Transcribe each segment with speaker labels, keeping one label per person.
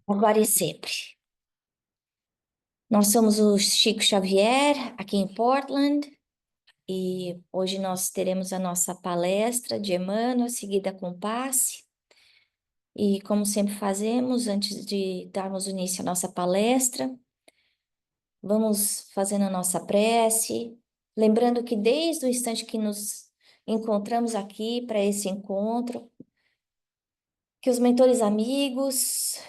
Speaker 1: Agora e sempre. Nós somos o Chico Xavier, aqui em Portland, e hoje nós teremos a nossa palestra de Emmanuel, seguida com passe. E como sempre fazemos, antes de darmos início à nossa palestra, vamos fazendo a nossa prece, lembrando que desde o instante que nos encontramos aqui para esse encontro, que os mentores amigos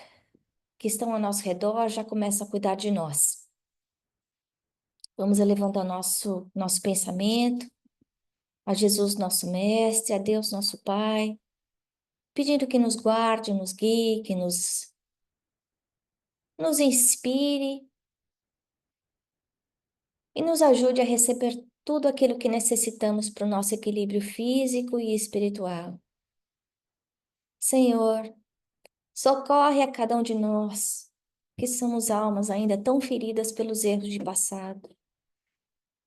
Speaker 1: que estão ao nosso redor já começam a cuidar de nós. Vamos elevando o nosso pensamento a Jesus, nosso Mestre, a Deus, nosso Pai, pedindo que nos guarde, nos guie, que nos inspire e nos ajude a receber tudo aquilo que necessitamos para o nosso equilíbrio físico e espiritual. Senhor, socorre a cada um de nós, que somos almas ainda tão feridas pelos erros de passado.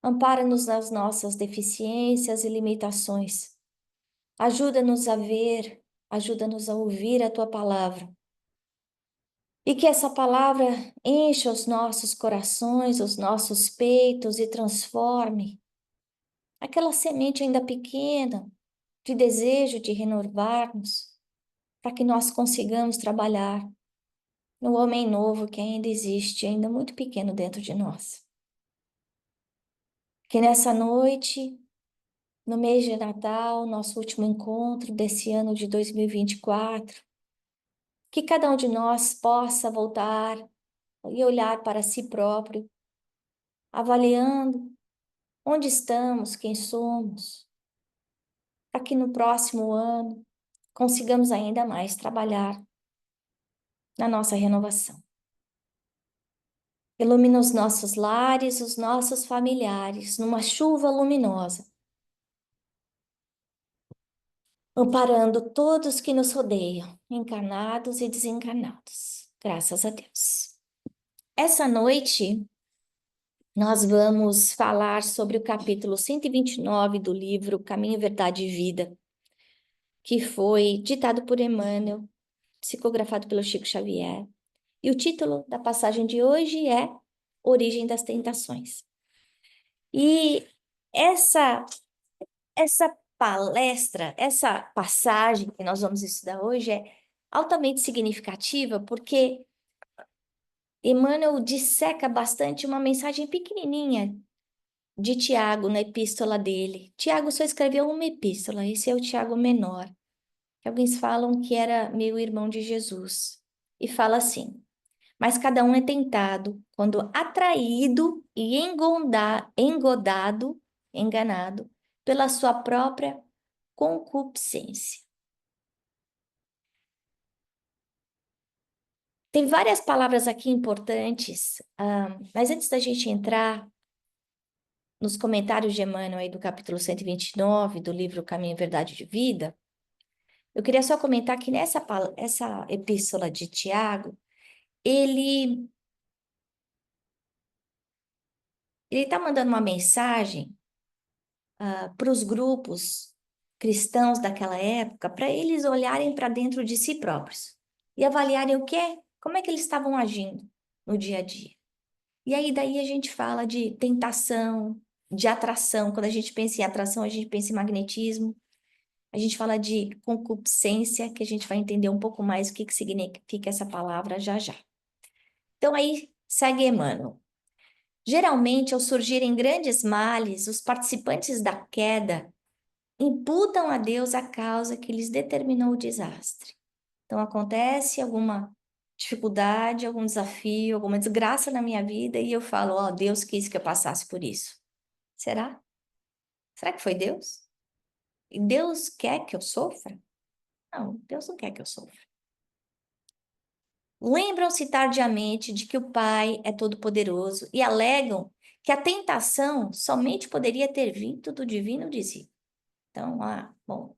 Speaker 1: Ampara-nos nas nossas deficiências e limitações. Ajuda-nos a ver, ajuda-nos a ouvir a tua palavra. E que essa palavra encha os nossos corações, os nossos peitos e transforme aquela semente ainda pequena de desejo de renovar-nos, para que nós consigamos trabalhar no homem novo que ainda existe, ainda muito pequeno dentro de nós. Que nessa noite, no mês de Natal, nosso último encontro desse ano de 2024, que cada um de nós possa voltar e olhar para si próprio, avaliando onde estamos, quem somos, para que no próximo ano consigamos ainda mais trabalhar na nossa renovação. Ilumina os nossos lares, os nossos familiares, numa chuva luminosa, amparando todos que nos rodeiam, encarnados e desencarnados. Graças a Deus. Essa noite, nós vamos falar sobre o capítulo 129 do livro Caminho, Verdade e Vida, que foi ditado por Emmanuel, psicografado pelo Chico Xavier. E o título da passagem de hoje é Origem das Tentações. E essa palestra, essa passagem que nós vamos estudar hoje é altamente significativa porque Emmanuel disseca bastante uma mensagem pequenininha de Tiago na epístola dele. Tiago só escreveu uma epístola, esse é o Tiago menor, que alguns falam que era meio irmão de Jesus. E fala assim: mas cada um é tentado quando atraído e enganado pela sua própria concupiscência. Tem várias palavras aqui importantes, mas antes da gente entrar nos comentários de Emmanuel aí do capítulo 129 do livro Caminho, Verdade e Vida, eu queria só comentar que essa epístola de Tiago, ele está mandando uma mensagem para os grupos cristãos daquela época, para eles olharem para dentro de si próprios e avaliarem o que é, como é que eles estavam agindo no dia a dia. E aí daí a gente fala de tentação, de atração. Quando a gente pensa em atração, a gente pensa em magnetismo. A gente fala de concupiscência, que a gente vai entender um pouco mais o que significa essa palavra já já. Então aí segue Emmanuel. Geralmente, ao surgirem grandes males, os participantes da queda imputam a Deus a causa que lhes determinou o desastre. Então, acontece alguma dificuldade, algum desafio, alguma desgraça na minha vida e eu falo, ó, Deus quis que eu passasse por isso. Será? Será que foi Deus? E Deus quer que eu sofra? Não, Deus não quer que eu sofra. Lembram-se tardiamente de que o Pai é todo-poderoso e alegam que a tentação somente poderia ter vindo do divino desígnio. Então, bom,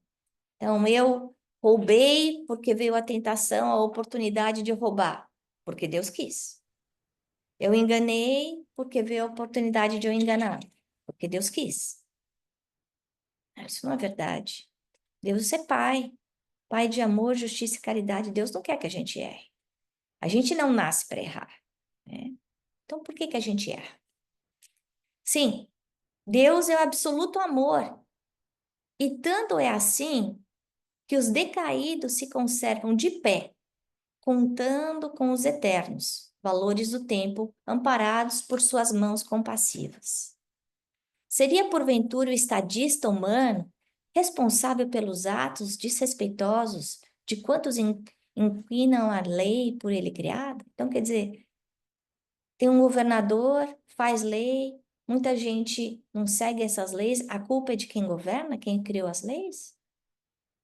Speaker 1: então eu roubei porque veio a tentação, a oportunidade de roubar, porque Deus quis. Eu enganei porque veio a oportunidade de eu enganar, porque Deus quis. Isso não é verdade. Deus é Pai, Pai de amor, justiça e caridade. Deus não quer que a gente erre. A gente não nasce para errar, né? Então, por que que a gente erra? Sim, Deus é o absoluto amor. E tanto é assim que os decaídos se conservam de pé, contando com os eternos, valores do tempo, amparados por suas mãos compassivas. Seria, porventura, o estadista humano responsável pelos atos desrespeitosos de quantos inquinam a lei por ele criada? Então, quer dizer, tem um governador, faz lei, muita gente não segue essas leis, a culpa é de quem governa, quem criou as leis?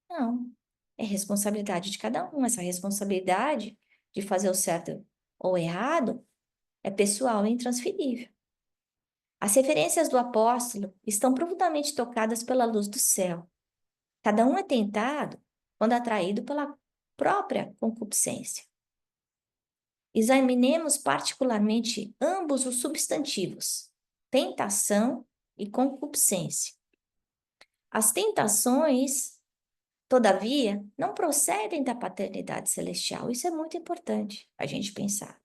Speaker 1: Não. É responsabilidade de cada um. Essa responsabilidade de fazer o certo ou errado é pessoal e intransferível. As referências do apóstolo estão profundamente tocadas pela luz do céu. Cada um é tentado quando atraído pela própria concupiscência. Examinemos particularmente ambos os substantivos, tentação e concupiscência. As tentações, todavia, não procedem da paternidade celestial. Isso é muito importante a gente pensar.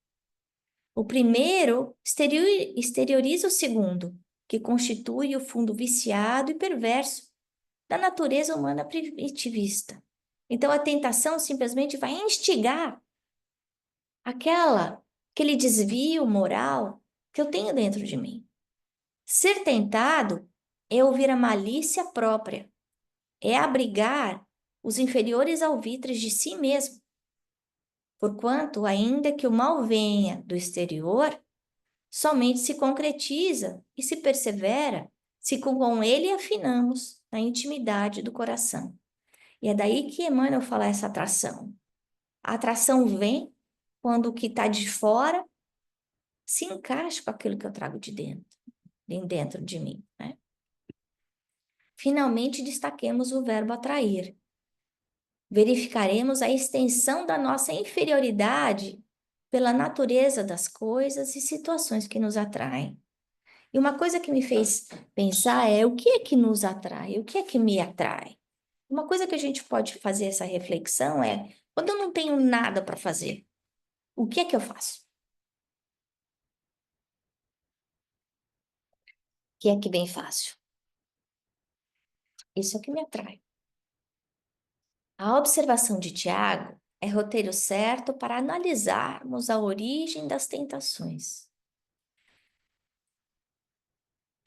Speaker 1: O primeiro exterioriza o segundo, que constitui o fundo viciado e perverso da natureza humana primitivista. Então, a tentação simplesmente vai instigar aquele desvio moral que eu tenho dentro de mim. Ser tentado é ouvir a malícia própria, é abrigar os inferiores alvitres de si mesmo. Porquanto, ainda que o mal venha do exterior, somente se concretiza e se persevera se com ele afinamos na intimidade do coração. E é daí que Emmanuel fala essa atração. A atração vem quando o que está de fora se encaixa com aquilo que eu trago dentro de mim, né? Finalmente, destaquemos o verbo atrair. Verificaremos a extensão da nossa inferioridade pela natureza das coisas e situações que nos atraem. E uma coisa que me fez pensar é o que é que nos atrai, o que é que me atrai. Uma coisa que a gente pode fazer essa reflexão é, quando eu não tenho nada para fazer, o que é que eu faço? O que é que bem fácil? Isso é o que me atrai. A observação de Tiago é roteiro certo para analisarmos a origem das tentações.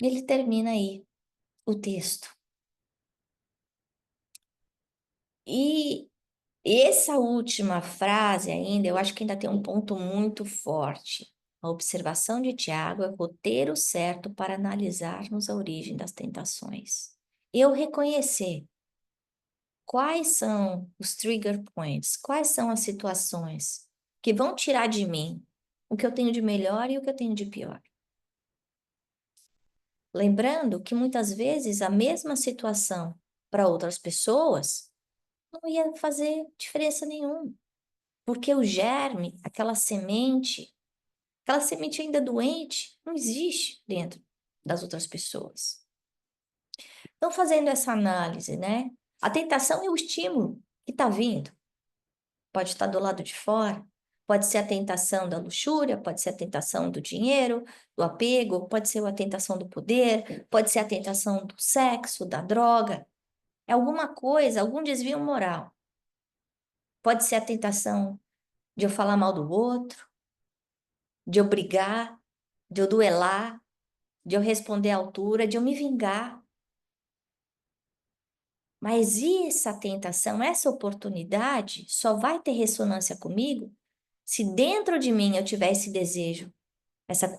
Speaker 1: Ele termina aí o texto. E essa última frase ainda, eu acho que ainda tem um ponto muito forte. A observação de Tiago é o roteiro certo para analisarmos a origem das tentações. Eu reconhecer quais são os trigger points, quais são as situações que vão tirar de mim o que eu tenho de melhor e o que eu tenho de pior. Lembrando que muitas vezes a mesma situação para outras pessoas não ia fazer diferença nenhuma, porque o germe, aquela semente ainda doente, não existe dentro das outras pessoas. Então, fazendo essa análise, né? A tentação é o estímulo que está vindo. Pode estar do lado de fora, pode ser a tentação da luxúria, pode ser a tentação do dinheiro, do apego, pode ser a tentação do poder, pode ser a tentação do sexo, da droga. É alguma coisa, algum desvio moral. Pode ser a tentação de eu falar mal do outro, de eu brigar, de eu duelar, de eu responder à altura, de eu me vingar. Mas essa tentação, essa oportunidade só vai ter ressonância comigo se dentro de mim eu tiver esse desejo, essa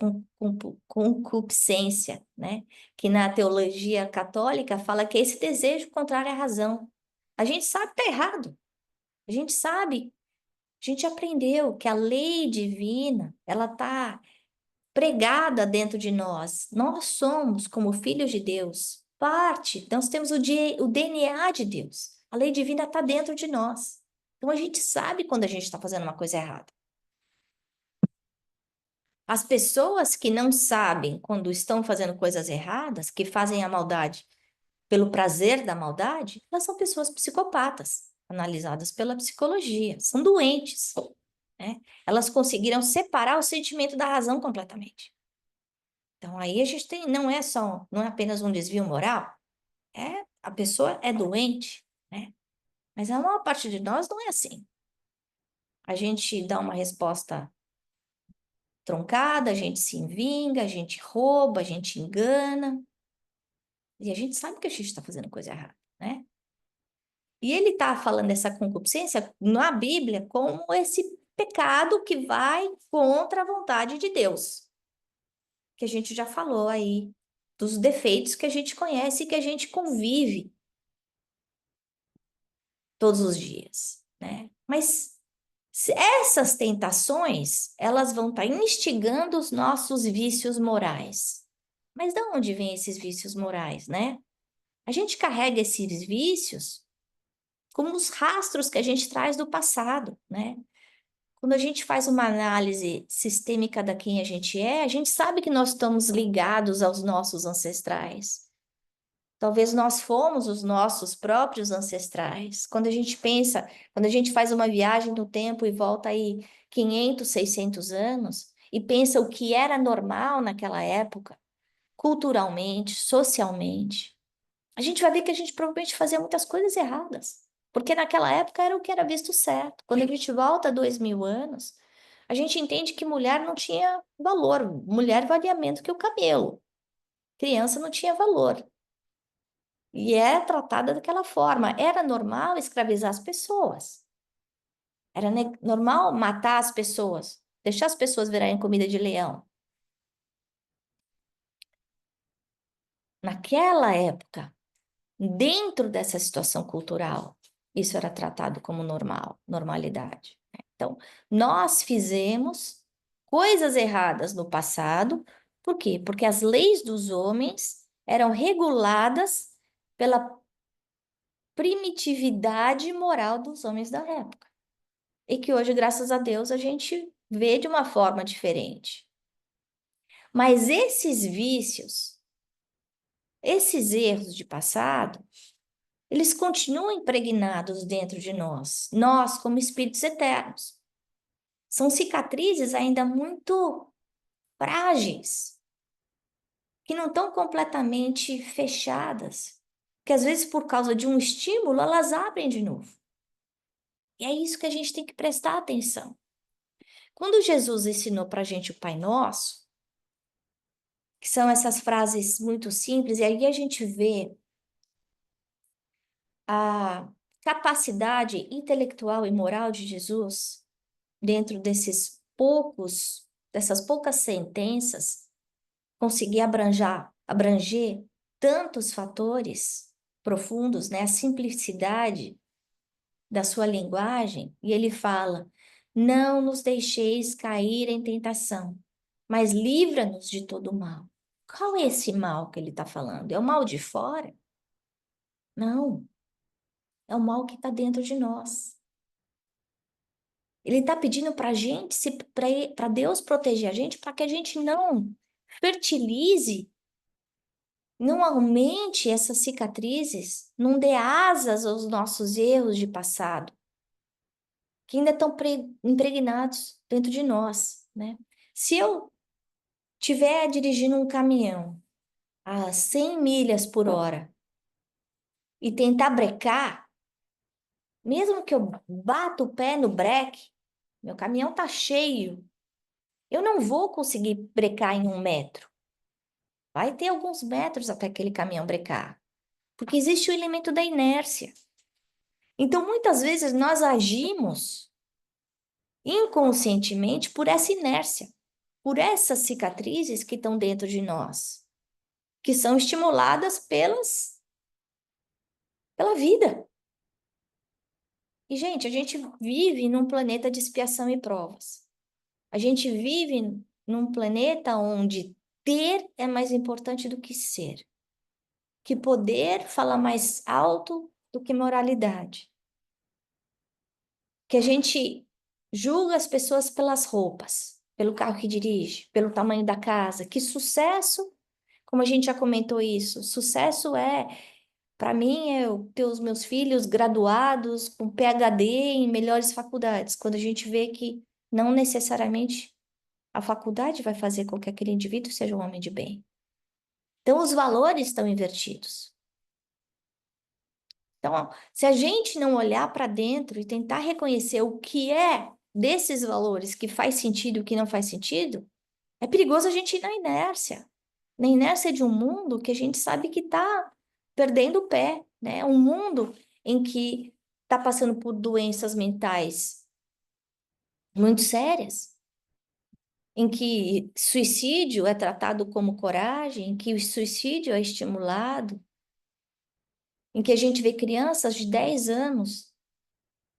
Speaker 1: concupiscência, né? Que na teologia católica fala que é esse desejo contrário à razão. A gente sabe que está errado. A gente sabe, a gente aprendeu que a lei divina, ela está pregada dentro de nós. Nós somos, como filhos de Deus, parte, nós temos o DNA de Deus. A lei divina está dentro de nós. Então a gente sabe quando a gente está fazendo uma coisa errada. As pessoas que não sabem quando estão fazendo coisas erradas, que fazem a maldade pelo prazer da maldade, elas são pessoas psicopatas, analisadas pela psicologia, são doentes, né? Elas conseguiram separar o sentimento da razão completamente. Então aí a gente tem, não é apenas um desvio moral, a pessoa é doente, né? Mas a maior parte de nós não é assim. A gente dá uma resposta truncada, a gente se vinga, a gente rouba, a gente engana, e a gente sabe que a gente está fazendo coisa errada, né? E ele está falando dessa concupiscência na Bíblia como esse pecado que vai contra a vontade de Deus, que a gente já falou aí, dos defeitos que a gente conhece e que a gente convive todos os dias, né? Mas essas tentações, elas vão estar instigando os nossos vícios morais. Mas de onde vêm esses vícios morais, né? A gente carrega esses vícios como os rastros que a gente traz do passado, né? Quando a gente faz uma análise sistêmica da quem a gente sabe que nós estamos ligados aos nossos ancestrais. Talvez nós fomos os nossos próprios ancestrais. Quando a gente pensa, quando a gente faz uma viagem no tempo e volta aí 500, 600 anos e pensa o que era normal naquela época, culturalmente, socialmente, a gente vai ver que a gente provavelmente fazia muitas coisas erradas, porque naquela época era o que era visto certo. Quando a gente volta 2000 anos, a gente entende que mulher não tinha valor, mulher valia menos que o camelo, criança não tinha valor. E é tratada daquela forma. Era normal escravizar as pessoas. Era normal matar as pessoas, deixar as pessoas virarem comida de leão. Naquela época, dentro dessa situação cultural, isso era tratado como normal, normalidade. Então, nós fizemos coisas erradas no passado, por quê? Porque as leis dos homens eram reguladas pela primitividade moral dos homens da época. E que hoje, graças a Deus, a gente vê de uma forma diferente. Mas esses vícios, esses erros de passado, eles continuam impregnados dentro de nós como espíritos eternos. São cicatrizes ainda muito frágeis, que não estão completamente fechadas, que às vezes por causa de um estímulo elas abrem de novo. E é isso que a gente tem que prestar atenção. Quando Jesus ensinou para a gente o Pai Nosso, que são essas frases muito simples, e aí a gente vê a capacidade intelectual e moral de Jesus dentro dessas poucas sentenças, conseguir abranger tantos fatores profundos, né? A simplicidade da sua linguagem, e ele fala: não nos deixeis cair em tentação, mas livra-nos de todo mal. Qual é esse mal que ele está falando? É o mal de fora? Não, é o mal que está dentro de nós. Ele está pedindo para a gente, para Deus proteger a gente, para que a gente não fertilize, não aumente essas cicatrizes, não dê asas aos nossos erros de passado, que ainda estão impregnados dentro de nós, né? Se eu estiver dirigindo um caminhão a 100 milhas por hora e tentar brecar, mesmo que eu bata o pé no breque, meu caminhão tá cheio, eu não vou conseguir brecar em 1 metro. Vai ter alguns metros até aquele caminhão brecar, porque existe o elemento da inércia. Então, muitas vezes nós agimos inconscientemente por essa inércia, por essas cicatrizes que estão dentro de nós, que são estimuladas pela vida. E, gente, a gente vive num planeta de expiação e provas. A gente vive num planeta onde ter é mais importante do que ser. Que poder fala mais alto do que moralidade. Que a gente julga as pessoas pelas roupas, pelo carro que dirige, pelo tamanho da casa. Que sucesso, como a gente já comentou isso, sucesso para mim, é eu ter os meus filhos graduados com PhD em melhores faculdades, quando a gente vê que não necessariamente a faculdade vai fazer com que aquele indivíduo seja um homem de bem. Então, os valores estão invertidos. Então, se a gente não olhar para dentro e tentar reconhecer o que é desses valores que faz sentido e o que não faz sentido, é perigoso a gente ir na inércia de um mundo que a gente sabe que está perdendo o pé, né? Um mundo em que está passando por doenças mentais muito sérias, em que suicídio é tratado como coragem, em que o suicídio é estimulado, em que a gente vê crianças de 10 anos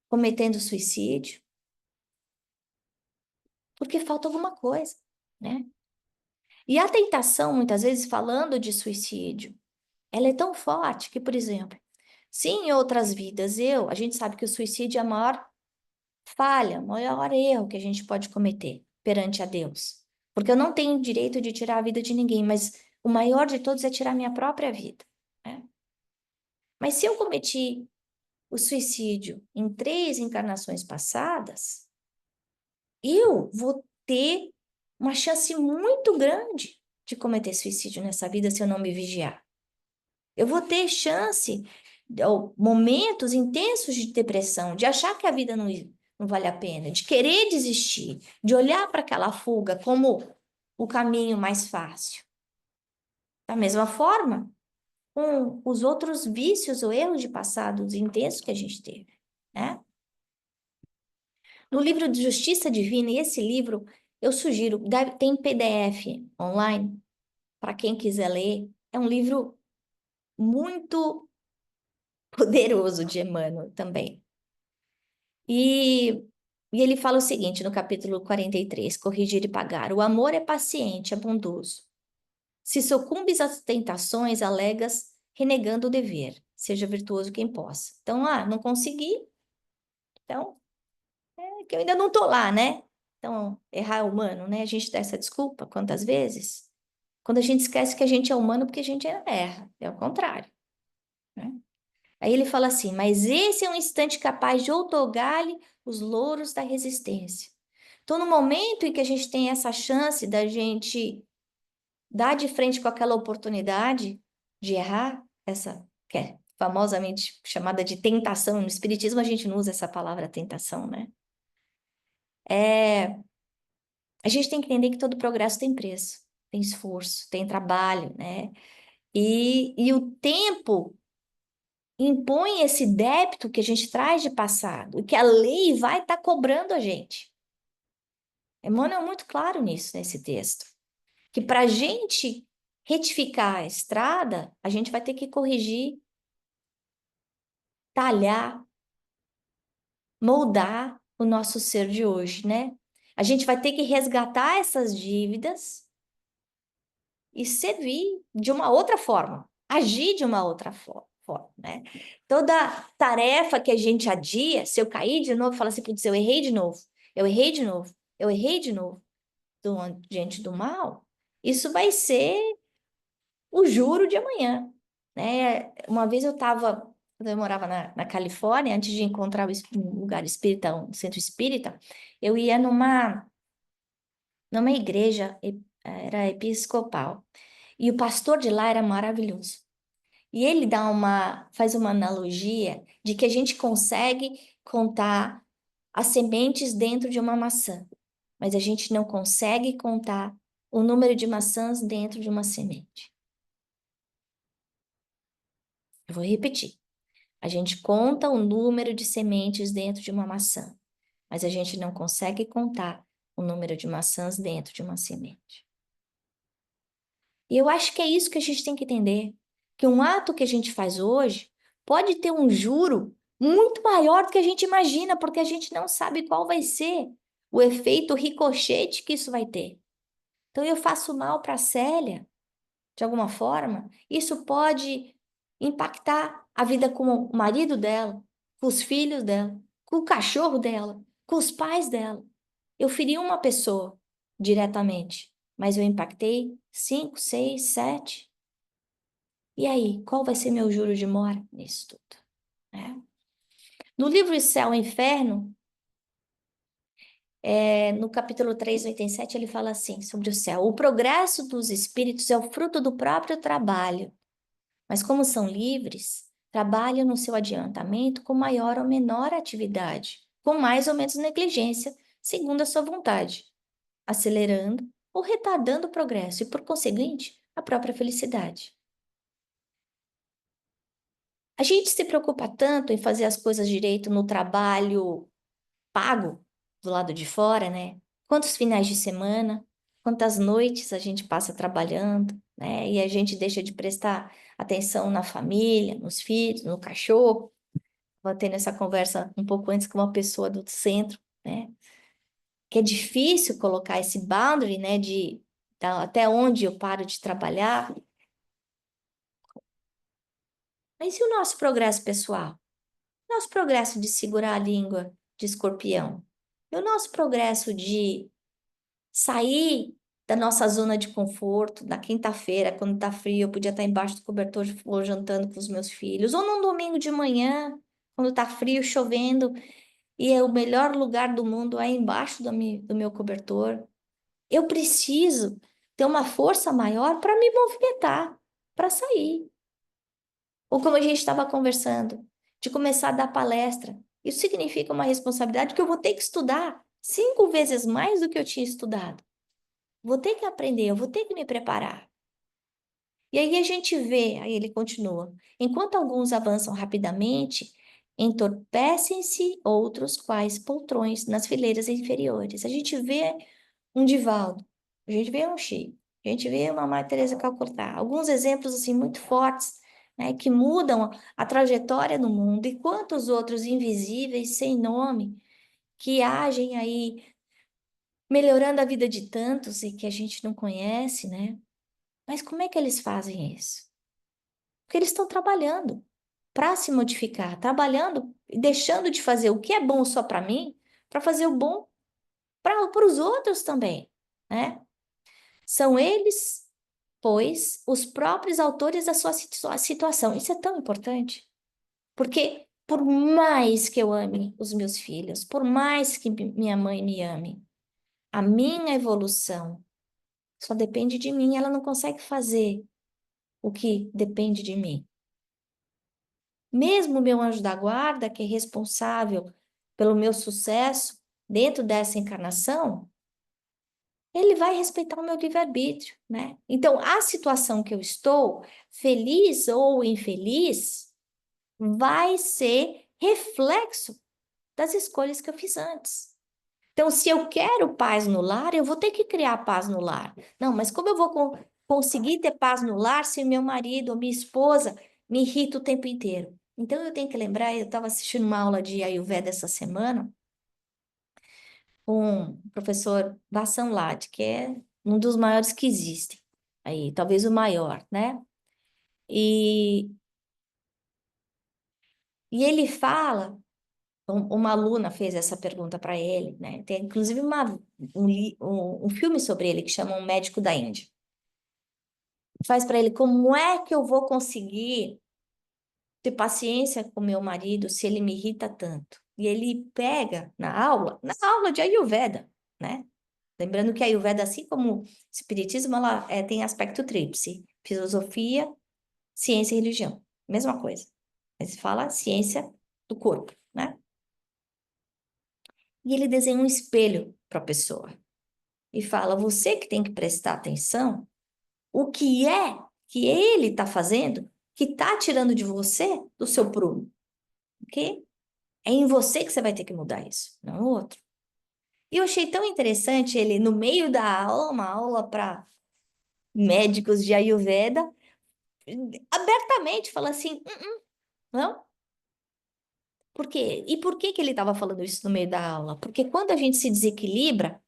Speaker 1: cometendo suicídio, porque falta alguma coisa, né? E a tentação, muitas vezes, falando de suicídio, ela é tão forte que, por exemplo, se em outras vidas a gente sabe que o suicídio é a maior falha, o maior erro que a gente pode cometer perante a Deus. Porque eu não tenho direito de tirar a vida de ninguém, mas o maior de todos é tirar a minha própria vida, né? Mas se eu cometi o suicídio em 3 encarnações passadas, eu vou ter uma chance muito grande de cometer suicídio nessa vida se eu não me vigiar. Eu vou ter chance, ou momentos intensos de depressão, de achar que a vida não vale a pena, de querer desistir, de olhar para aquela fuga como o caminho mais fácil. Da mesma forma, com os outros vícios ou erros de passados intensos que a gente teve, né? No livro de Justiça Divina, e esse livro eu sugiro, tem PDF online, para quem quiser ler. É um livro muito poderoso de Emmanuel também. E, e ele fala o seguinte no capítulo 43, corrigir e pagar. O amor é paciente, é bondoso. Se sucumbes às tentações, alegas, renegando o dever. Seja virtuoso quem possa. Então, não consegui. Então, é que eu ainda não tô lá, né? Então, errar é humano, né? A gente dá essa desculpa quantas vezes? Quando a gente esquece que a gente é humano porque a gente erra. É o contrário, né? Aí ele fala assim, mas esse é um instante capaz de outorgar-lhe os louros da resistência. Então, no momento em que a gente tem essa chance da gente dar de frente com aquela oportunidade de errar, essa que é famosamente chamada de tentação, no Espiritismo a gente não usa essa palavra tentação, né? É, a gente tem que entender que todo progresso tem preço, tem esforço, tem trabalho, né? E o tempo impõe esse débito que a gente traz de passado, e que a lei vai estar cobrando a gente. Emmanuel é muito claro nisso, nesse texto. Que para a gente retificar a estrada, a gente vai ter que corrigir, talhar, moldar o nosso ser de hoje, né? A gente vai ter que resgatar essas dívidas e servir de uma outra forma, agir de uma outra forma, né? Toda tarefa que a gente adia, se eu cair de novo, fala assim, putz, eu errei de novo, eu errei de novo, eu errei de novo diante do mal, isso vai ser o juro de amanhã, né? Uma vez quando eu morava na Califórnia, antes de encontrar um lugar espírita, um centro espírita, eu ia numa igreja, era episcopal, e o pastor de lá era maravilhoso. E ele faz uma analogia de que a gente consegue contar as sementes dentro de uma maçã, mas a gente não consegue contar o número de maçãs dentro de uma semente. Eu vou repetir. A gente conta o número de sementes dentro de uma maçã, mas a gente não consegue contar o número de maçãs dentro de uma semente. E eu acho que é isso que a gente tem que entender, que um ato que a gente faz hoje pode ter um juro muito maior do que a gente imagina, porque a gente não sabe qual vai ser o efeito ricochete que isso vai ter. Então eu faço mal para a Célia, de alguma forma, isso pode impactar a vida com o marido dela, com os filhos dela, com o cachorro dela, com os pais dela. Eu feri uma pessoa diretamente, mas eu impactei 5, 6, 7. E aí, qual vai ser meu juro de mora nisso tudo, né? No livro Céu e Inferno, No capítulo 3, 87, ele fala assim sobre o céu: o progresso dos espíritos é o fruto do próprio trabalho, mas como são livres, trabalham no seu adiantamento com maior ou menor atividade, com mais ou menos negligência, segundo a sua vontade, acelerando ou retardando o progresso e, por conseguinte, a própria felicidade. A gente se preocupa tanto em fazer as coisas direito no trabalho pago do lado de fora, né? Quantos finais de semana, quantas noites a gente passa trabalhando, né? E a gente deixa de prestar atenção na família, nos filhos, no cachorro. Estava tendo essa conversa um pouco antes com uma pessoa do centro, né? Que é difícil colocar esse boundary, né? Até onde eu paro de trabalhar. Mas e o nosso progresso pessoal? Nosso progresso de segurar a língua de escorpião? E o nosso progresso de sair da nossa zona de conforto, na quinta-feira, quando tá frio, eu podia estar embaixo do cobertor de flor jantando com os meus filhos, ou num domingo de manhã, quando tá frio, chovendo, e o melhor lugar do mundo é embaixo do meu cobertor. Eu preciso ter uma força maior para me movimentar, para sair. Ou como a gente estava conversando, de começar a dar palestra. Isso significa uma responsabilidade que eu vou ter que estudar 5 vezes mais do que eu tinha estudado. Vou ter que aprender, eu vou ter que me preparar. E aí a gente vê, aí ele continua, enquanto alguns avançam rapidamente, entorpecem-se outros quais poltrões nas fileiras inferiores. A gente vê um Divaldo, a gente vê um Chico, a gente vê uma Maria Teresa Calcutá, alguns exemplos assim muito fortes, né, que mudam a trajetória no mundo, e quantos outros invisíveis, sem nome, que agem aí melhorando a vida de tantos e que a gente não conhece, né? Mas como é que eles fazem isso? Porque eles estão trabalhando para se modificar, trabalhando e deixando de fazer o que é bom só para mim, para fazer o bom para os outros também, né? São eles, pois, os próprios autores da sua situação. Isso é tão importante, porque por mais que eu ame os meus filhos, por mais que minha mãe me ame, a minha evolução só depende de mim, ela não consegue fazer o que depende de mim. Mesmo o meu anjo da guarda, que é responsável pelo meu sucesso dentro dessa encarnação, ele vai respeitar o meu livre-arbítrio, né? Então, a situação que eu estou, feliz ou infeliz, vai ser reflexo das escolhas que eu fiz antes. Então, se eu quero paz no lar, eu vou ter que criar paz no lar. Não, mas como eu vou conseguir ter paz no lar se meu marido ou minha esposa me irrita o tempo inteiro? Então, eu tenho que lembrar, eu estava assistindo uma aula de Ayurveda essa semana com o professor Vassan Lad, que é um dos maiores que existem. Aí, talvez o maior, né? E, e ele fala, uma aluna fez essa pergunta para ele, né? Tem inclusive um filme sobre ele que chama Um Médico da Índia. Faz para ele como é que eu vou conseguir ter paciência com meu marido se ele me irrita tanto? E ele pega na aula de Ayurveda, né? Lembrando que a Ayurveda, assim como o Espiritismo, ela tem aspecto tríplice: filosofia, ciência e religião. Mesma coisa. Mas fala ciência do corpo, né? E ele desenha um espelho para a pessoa e fala: você que tem que prestar atenção, o que é que ele está fazendo que está tirando de você do seu prumo? Ok? É em você que você vai ter que mudar isso, não no outro. E eu achei tão interessante ele, no meio da aula, uma aula para médicos de Ayurveda, abertamente fala assim: não. Por quê? E por que que ele estava falando isso no meio da aula? Porque quando a gente se desequilibra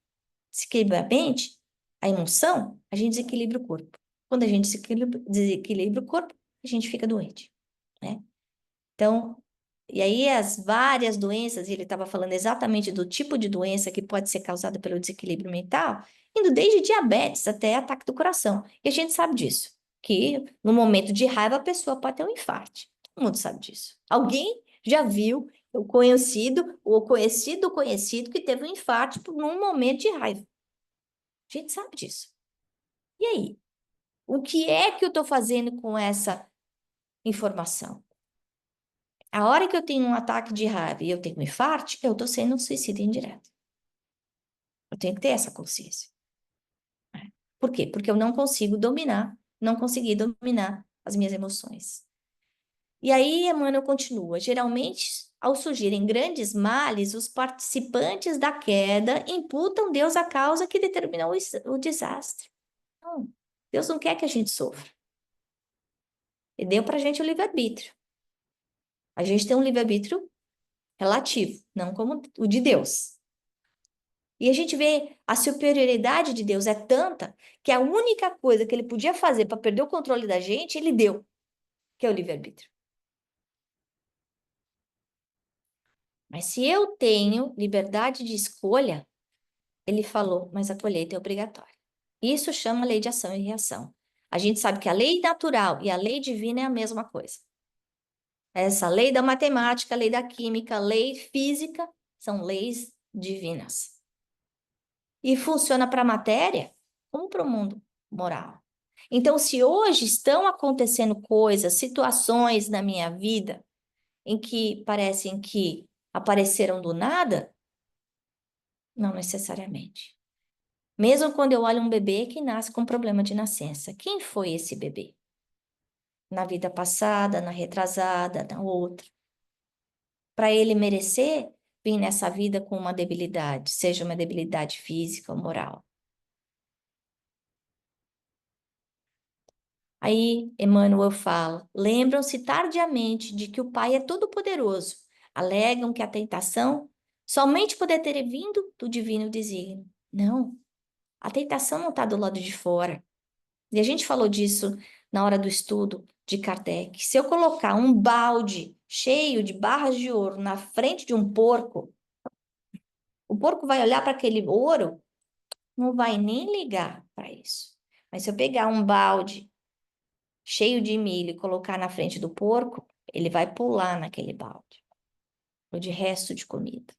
Speaker 1: a mente, a emoção, a gente desequilibra o corpo. Quando a gente desequilibra o corpo, a gente fica doente, né? Então, e aí as várias doenças, e ele estava falando exatamente do tipo de doença que pode ser causada pelo desequilíbrio mental, indo desde diabetes até ataque do coração. E a gente sabe disso, que no momento de raiva a pessoa pode ter um infarto. Todo mundo sabe disso. Alguém Já viu o conhecido que teve um infarto num momento de raiva. A gente sabe disso. E aí? O que é que eu estou fazendo com essa informação? A hora que eu tenho um ataque de raiva e eu tenho um infarto, eu estou sendo um suicida indireto. Eu tenho que ter essa consciência. Por quê? Porque eu não consegui dominar as minhas emoções. E aí, Emmanuel continua. Geralmente, ao surgirem grandes males, os participantes da queda imputam Deus a causa que determinou o desastre. Não, Deus não quer que a gente sofra. Ele deu para a gente o livre-arbítrio. A gente tem um livre-arbítrio relativo, não como o de Deus. E a gente vê a superioridade de Deus é tanta que a única coisa que ele podia fazer para perder o controle da gente, ele deu, que é o livre-arbítrio. Mas se eu tenho liberdade de escolha, ele falou, mas a colheita é obrigatória. Isso chama lei de ação e reação. A gente sabe que a lei natural e a lei divina é a mesma coisa. Essa lei da matemática, lei da química, lei física, são leis divinas. E funciona para a matéria como para o mundo moral. Então, se hoje estão acontecendo coisas, situações na minha vida em que parecem que apareceram do nada, não necessariamente. Mesmo quando eu olho um bebê que nasce com problema de nascença, quem foi esse bebê? Na vida passada, na retrasada, na outra. Para ele merecer vir nessa vida com uma debilidade, seja uma debilidade física ou moral. Aí, Emmanuel fala: lembram-se tardiamente de que o Pai é todo-poderoso. Alegam que a tentação somente poderia ter vindo do divino desígnio. Não, a tentação não está do lado de fora. E a gente falou disso na hora do estudo de Kardec. Se eu colocar um balde cheio de barras de ouro na frente de um porco, o porco vai olhar para aquele ouro, não vai nem ligar para isso. Mas se eu pegar um balde cheio de milho e colocar na frente do porco, ele vai pular naquele balde, ou de resto de comida.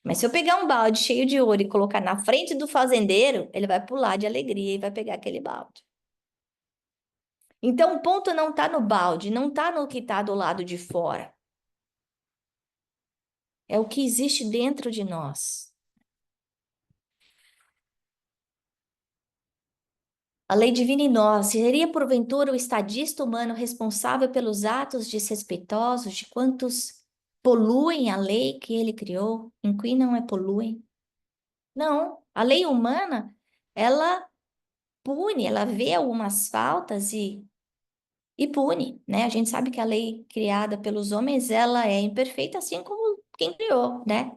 Speaker 1: Mas se eu pegar um balde cheio de ouro e colocar na frente do fazendeiro, ele vai pular de alegria e vai pegar aquele balde. Então, o ponto não está no balde, não está no que está do lado de fora. É o que existe dentro de nós. A lei divina em nós seria, porventura, o estadista humano responsável pelos atos desrespeitosos de quantos poluem a lei que ele criou? Em que não é poluem? Não, a lei humana, ela pune, ela vê algumas faltas e pune, né? A gente sabe que a lei criada pelos homens, ela é imperfeita, assim como quem criou, né?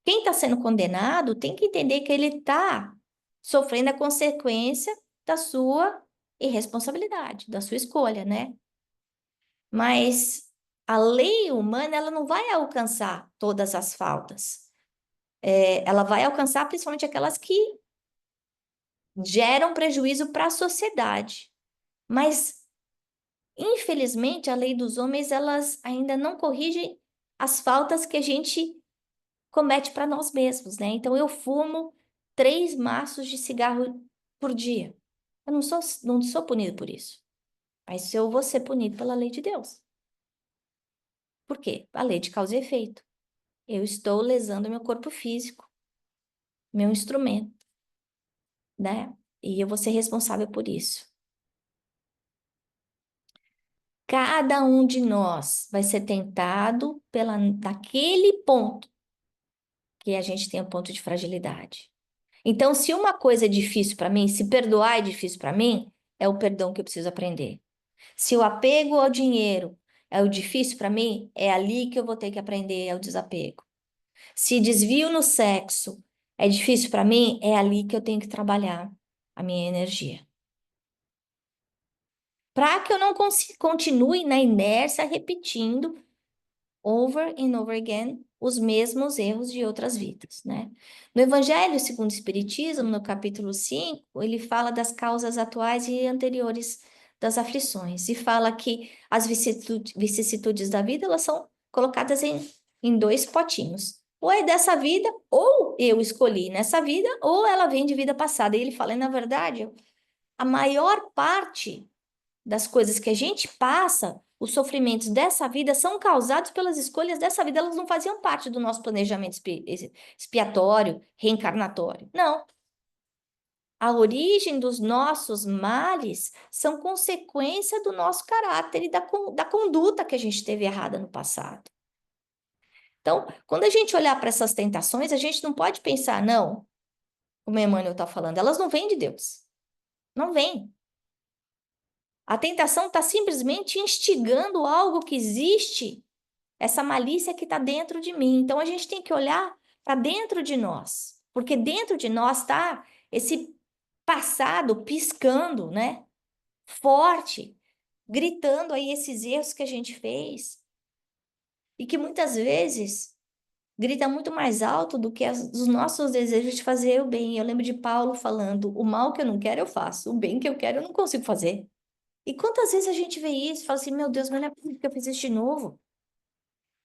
Speaker 1: Quem está sendo condenado tem que entender que ele está sofrendo a consequência da sua irresponsabilidade, da sua escolha, né? Mas a lei humana, ela não vai alcançar todas as faltas. Ela vai alcançar principalmente aquelas que geram prejuízo para a sociedade. Mas, infelizmente, a lei dos homens, elas ainda não corrigem as faltas que a gente comete para nós mesmos, né? Então, eu fumo 3 maços de cigarro por dia. Eu não sou punido por isso. Mas eu vou ser punido pela lei de Deus. Por quê? A lei de causa e efeito. Eu estou lesando meu corpo físico, meu instrumento, né? E eu vou ser responsável por isso. Cada um de nós vai ser tentado daquele ponto que a gente tem um ponto de fragilidade. Então, se uma coisa é difícil para mim, se perdoar é difícil para mim, é o perdão que eu preciso aprender. Se o apego ao dinheiro é o difícil para mim, é ali que eu vou ter que aprender é o desapego. Se desvio no sexo é difícil para mim, é ali que eu tenho que trabalhar a minha energia. Para que eu não continue na inércia repetindo over and over again os mesmos erros de outras vidas, né? No Evangelho segundo o Espiritismo, no capítulo 5, ele fala das causas atuais e anteriores das aflições. E fala que as vicissitudes da vida, elas são colocadas em dois potinhos. Ou é dessa vida, ou eu escolhi nessa vida, ou ela vem de vida passada. E ele fala, e, na verdade, a maior parte das coisas que a gente passa, os sofrimentos dessa vida são causados pelas escolhas dessa vida, elas não faziam parte do nosso planejamento expiatório, reencarnatório. Não. A origem dos nossos males são consequência do nosso caráter e da conduta que a gente teve errada no passado. Então, quando a gente olhar para essas tentações, a gente não pode pensar, não, como a Emmanuel está falando, elas não vêm de Deus. Não vêm. A tentação está simplesmente instigando algo que existe, essa malícia que está dentro de mim. Então, a gente tem que olhar para dentro de nós, porque dentro de nós está esse passado piscando, né? Forte, gritando aí esses erros que a gente fez e que muitas vezes grita muito mais alto do que os nossos desejos de fazer o bem. Eu lembro de Paulo falando: o mal que eu não quero eu faço, o bem que eu quero eu não consigo fazer. E quantas vezes a gente vê isso e fala assim: meu Deus, mas não é possível que eu fiz isso de novo?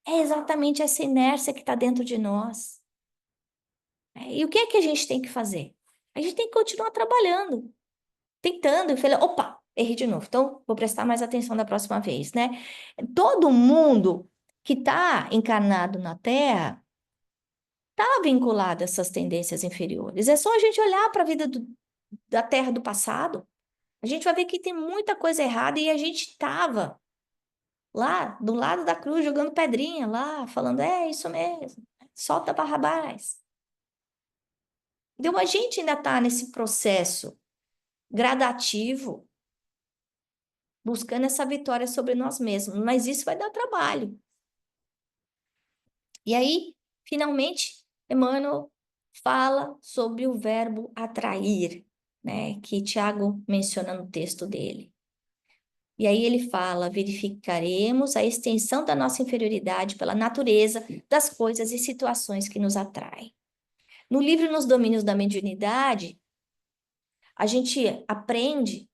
Speaker 1: É exatamente essa inércia que está dentro de nós. E o que é que a gente tem que fazer? A gente tem que continuar trabalhando, tentando, e falar, opa, errei de novo, então vou prestar mais atenção da próxima vez, né? Todo mundo que está encarnado na Terra está vinculado a essas tendências inferiores. É só a gente olhar para a vida da Terra do passado, a gente vai ver que tem muita coisa errada e a gente estava lá do lado da cruz jogando pedrinha lá, falando, é isso mesmo, solta Barrabás. Então a gente ainda está nesse processo gradativo, buscando essa vitória sobre nós mesmos, mas isso vai dar trabalho. E aí, finalmente, Emmanuel fala sobre o verbo atrair, né, que Tiago menciona no texto dele. E aí ele fala: verificaremos a extensão da nossa inferioridade pela natureza das coisas e situações que nos atraem. No livro Nos Domínios da Mediunidade, a gente aprende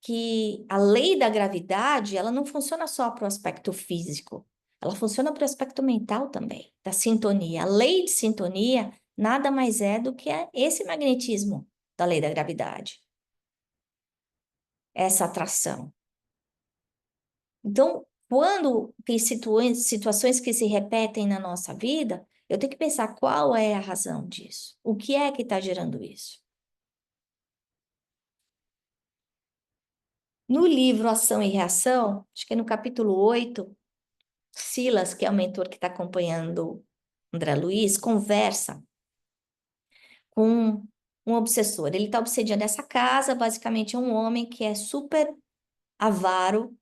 Speaker 1: que a lei da gravidade, ela não funciona só para o aspecto físico, ela funciona para o aspecto mental também, da sintonia. A lei de sintonia nada mais é do que esse magnetismo da lei da gravidade, essa atração. Então, quando tem situações que se repetem na nossa vida, eu tenho que pensar qual é a razão disso, o que é que está gerando isso. No livro Ação e Reação, acho que é no capítulo 8, Silas, que é o mentor que está acompanhando André Luiz, conversa com um obsessor. Ele está obsediando essa casa, basicamente é um homem que é super avaro,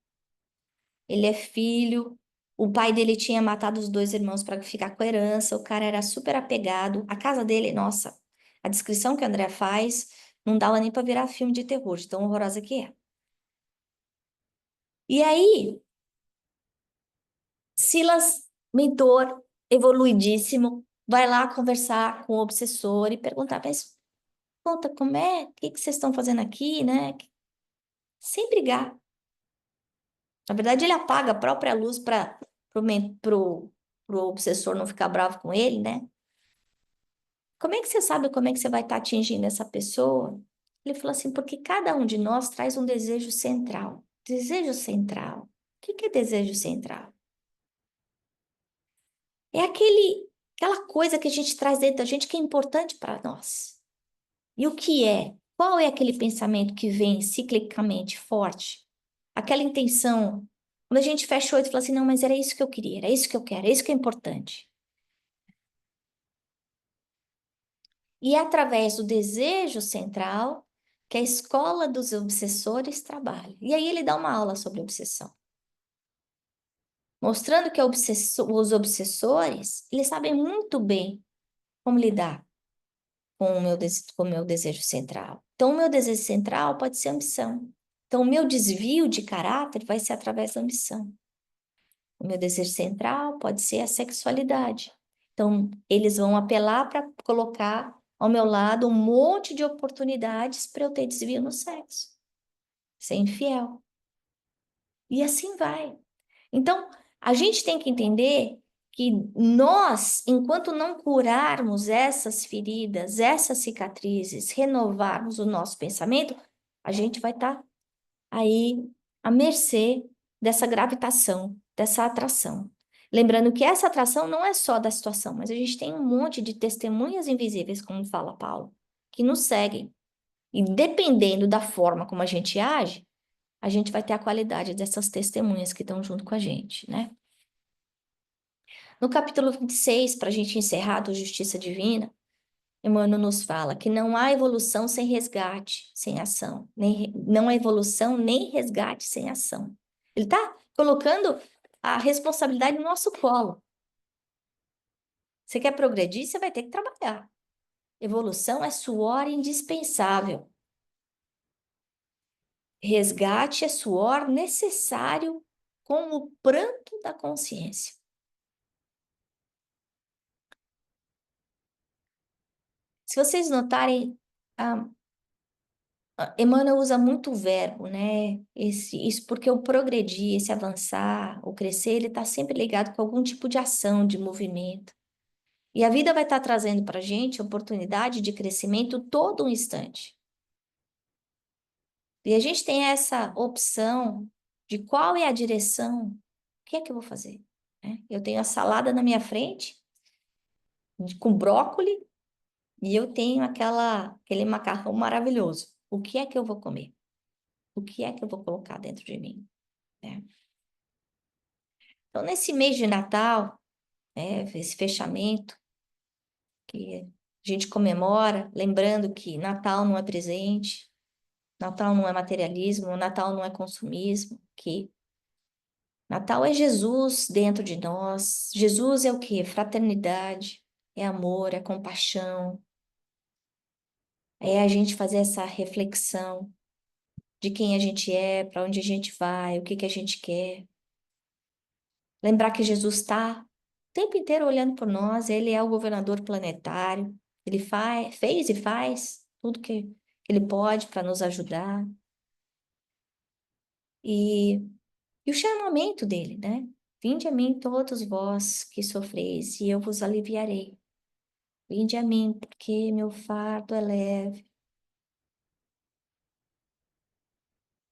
Speaker 1: ele é filho, o pai dele tinha matado os dois irmãos para ficar com a herança, o cara era super apegado, a casa dele, nossa, a descrição que o André faz não dava nem para virar filme de terror, de tão horrorosa que é. E aí, Silas, mentor, evoluidíssimo, vai lá conversar com o obsessor e perguntar, mas conta, como é? O que que vocês estão fazendo aqui, né? Sem brigar. Na verdade, ele apaga a própria luz para pro obsessor não ficar bravo com ele, né? Como é que você sabe como é que você vai estar atingindo essa pessoa? Ele falou assim, porque cada um de nós traz um desejo central. Desejo central. O que que é desejo central? É aquela coisa que a gente traz dentro da gente que é importante para nós. E o que é? Qual é aquele pensamento que vem ciclicamente forte? Aquela intenção. Quando a gente fecha o olho e fala assim, não, mas era isso que eu queria, era isso que eu quero, é isso que é importante. E é através do desejo central que a escola dos obsessores trabalha. E aí ele dá uma aula sobre obsessão, mostrando que os obsessores, eles sabem muito bem como lidar com o meu desejo central. Então, o meu desejo central pode ser a ambição. Então, o meu desvio de caráter vai ser através da ambição. O meu desejo central pode ser a sexualidade. Então, eles vão apelar para colocar ao meu lado um monte de oportunidades para eu ter desvio no sexo, ser infiel. E assim vai. Então, a gente tem que entender que nós, enquanto não curarmos essas feridas, essas cicatrizes, renovarmos o nosso pensamento, a gente vai estar aí à mercê dessa gravitação, dessa atração. Lembrando que essa atração não é só da situação, mas a gente tem um monte de testemunhas invisíveis, como fala Paulo, que nos seguem. E dependendo da forma como a gente age, a gente vai ter a qualidade dessas testemunhas que estão junto com a gente, né? No capítulo 26, para a gente encerrar do Justiça Divina, Emmanuel nos fala que não há evolução sem resgate, sem ação. Não há evolução nem resgate sem ação. Ele está colocando a responsabilidade no nosso colo. Você quer progredir, você vai ter que trabalhar. Evolução é suor indispensável. Resgate é suor necessário com o pranto da consciência. Se vocês notarem, Emmanuel usa muito o verbo, né? Isso porque o progredir, esse avançar, o crescer, ele está sempre ligado com algum tipo de ação, de movimento. E a vida vai estar trazendo para a gente oportunidade de crescimento todo um instante. E a gente tem essa opção de qual é a direção, o que é que eu vou fazer? Né? Eu tenho a salada na minha frente, com brócolis, e eu tenho aquele macarrão maravilhoso. O que é que eu vou comer? O que é que eu vou colocar dentro de mim? Né? Então, nesse mês de Natal, né, esse fechamento que a gente comemora, lembrando que Natal não é presente, Natal não é materialismo, Natal não é consumismo, que Natal é Jesus dentro de nós. Jesus é o quê? Fraternidade, é amor, é compaixão, é a gente fazer essa reflexão de quem a gente é, para onde a gente vai, o que que a gente quer. Lembrar que Jesus está o tempo inteiro olhando por nós, ele é o governador planetário, ele fez e faz tudo que ele pode para nos ajudar. E, e o chamamento dele, né? Vinde a mim todos vós que sofreis, e eu vos aliviarei. Vinde a mim, porque meu fardo é leve.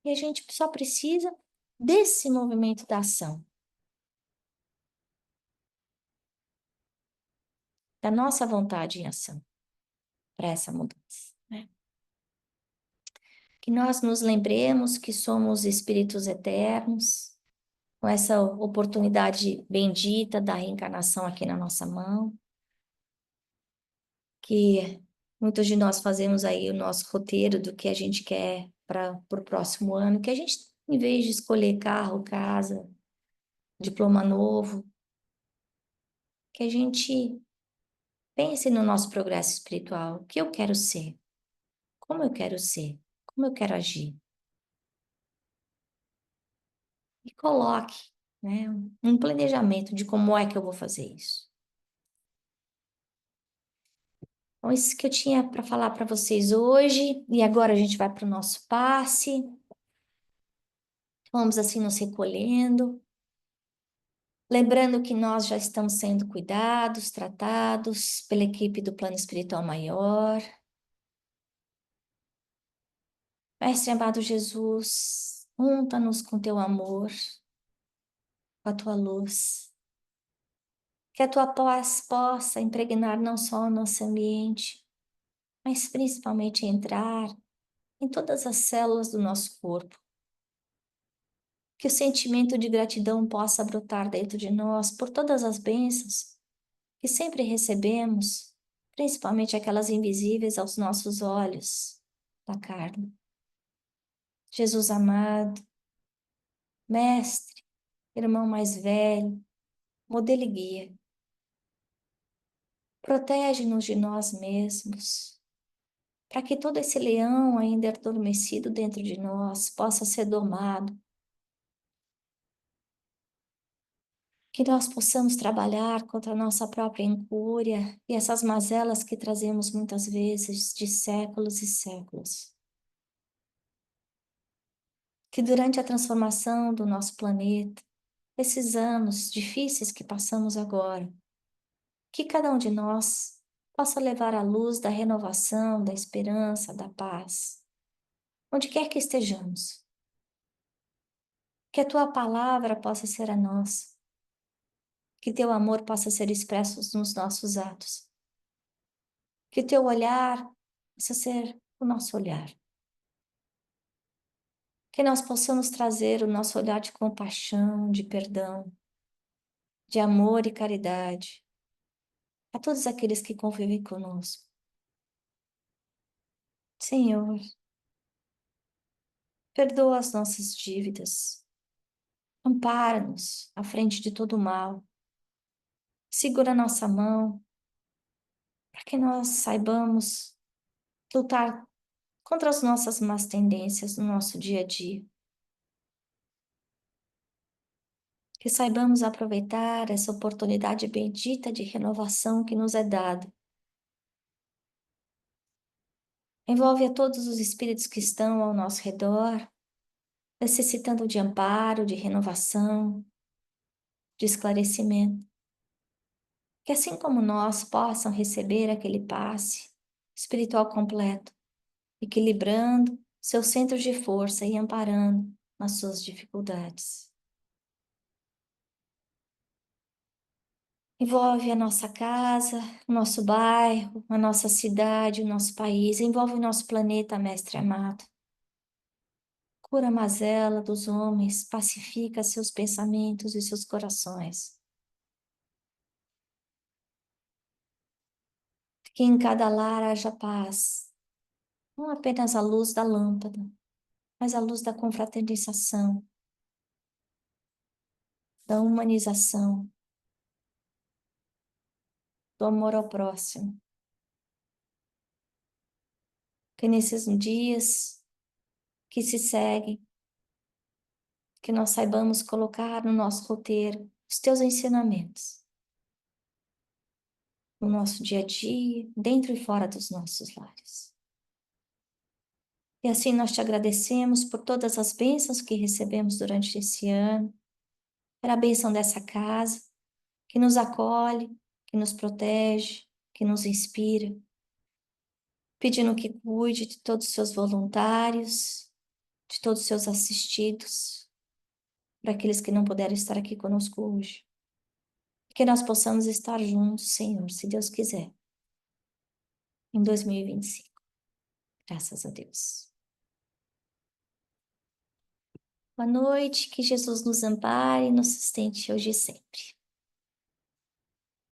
Speaker 1: E a gente só precisa desse movimento da ação, da nossa vontade em ação para essa mudança, né? Que nós nos lembremos que somos espíritos eternos, com essa oportunidade bendita da reencarnação aqui na nossa mão, que muitos de nós fazemos aí o nosso roteiro do que a gente quer para o próximo ano, que a gente, em vez de escolher carro, casa, diploma novo, que a gente pense no nosso progresso espiritual, o que eu quero ser, como eu quero ser, como eu quero agir. E coloque, né, um planejamento de como é que eu vou fazer isso. Então, isso que eu tinha para falar para vocês hoje, e agora a gente vai para o nosso passe. Vamos assim nos recolhendo, lembrando que nós já estamos sendo cuidados, tratados pela equipe do Plano Espiritual Maior. Mestre amado Jesus, unta-nos com teu amor, com a tua luz. Que a tua paz possa impregnar não só o nosso ambiente, mas principalmente entrar em todas as células do nosso corpo. Que o sentimento de gratidão possa brotar dentro de nós por todas as bênçãos que sempre recebemos, principalmente aquelas invisíveis aos nossos olhos da carne. Jesus amado, mestre, irmão mais velho, modelo e guia, protege-nos de nós mesmos, para que todo esse leão ainda adormecido dentro de nós possa ser domado, que nós possamos trabalhar contra a nossa própria incúria e essas mazelas que trazemos muitas vezes de séculos e séculos. Que durante a transformação do nosso planeta, esses anos difíceis que passamos agora, que cada um de nós possa levar a luz da renovação, da esperança, da paz, onde quer que estejamos. Que a tua palavra possa ser a nossa, que teu amor possa ser expresso nos nossos atos, que teu olhar possa ser o nosso olhar, que nós possamos trazer o nosso olhar de compaixão, de perdão, de amor e caridade a todos aqueles que convivem conosco. Senhor, perdoa as nossas dívidas, ampara-nos à frente de todo o mal, segura nossa mão, para que nós saibamos lutar contra as nossas más tendências no nosso dia a dia. Que saibamos aproveitar essa oportunidade bendita de renovação que nos é dada. Envolve a todos os espíritos que estão ao nosso redor, necessitando de amparo, de renovação, de esclarecimento. Que assim como nós possam receber aquele passe espiritual completo, equilibrando seus centros de força e amparando nas suas dificuldades. Envolve a nossa casa, o nosso bairro, a nossa cidade, o nosso país, envolve o nosso planeta, Mestre amado. Cura a mazela dos homens, pacifica seus pensamentos e seus corações. Que em cada lar haja paz, não apenas a luz da lâmpada, mas a luz da confraternização, da humanização, do amor ao próximo. Que nesses dias que se seguem, que nós saibamos colocar no nosso roteiro os teus ensinamentos, no nosso dia a dia, dentro e fora dos nossos lares. E assim nós te agradecemos por todas as bênçãos que recebemos durante esse ano, pela bênção dessa casa, que nos acolhe, que nos protege, que nos inspira, pedindo que cuide de todos os seus voluntários, de todos os seus assistidos, para aqueles que não puderam estar aqui conosco hoje. Que nós possamos estar juntos, Senhor, se Deus quiser, em 2025. Graças a Deus. Boa noite, que Jesus nos ampare e nos sustente hoje e sempre.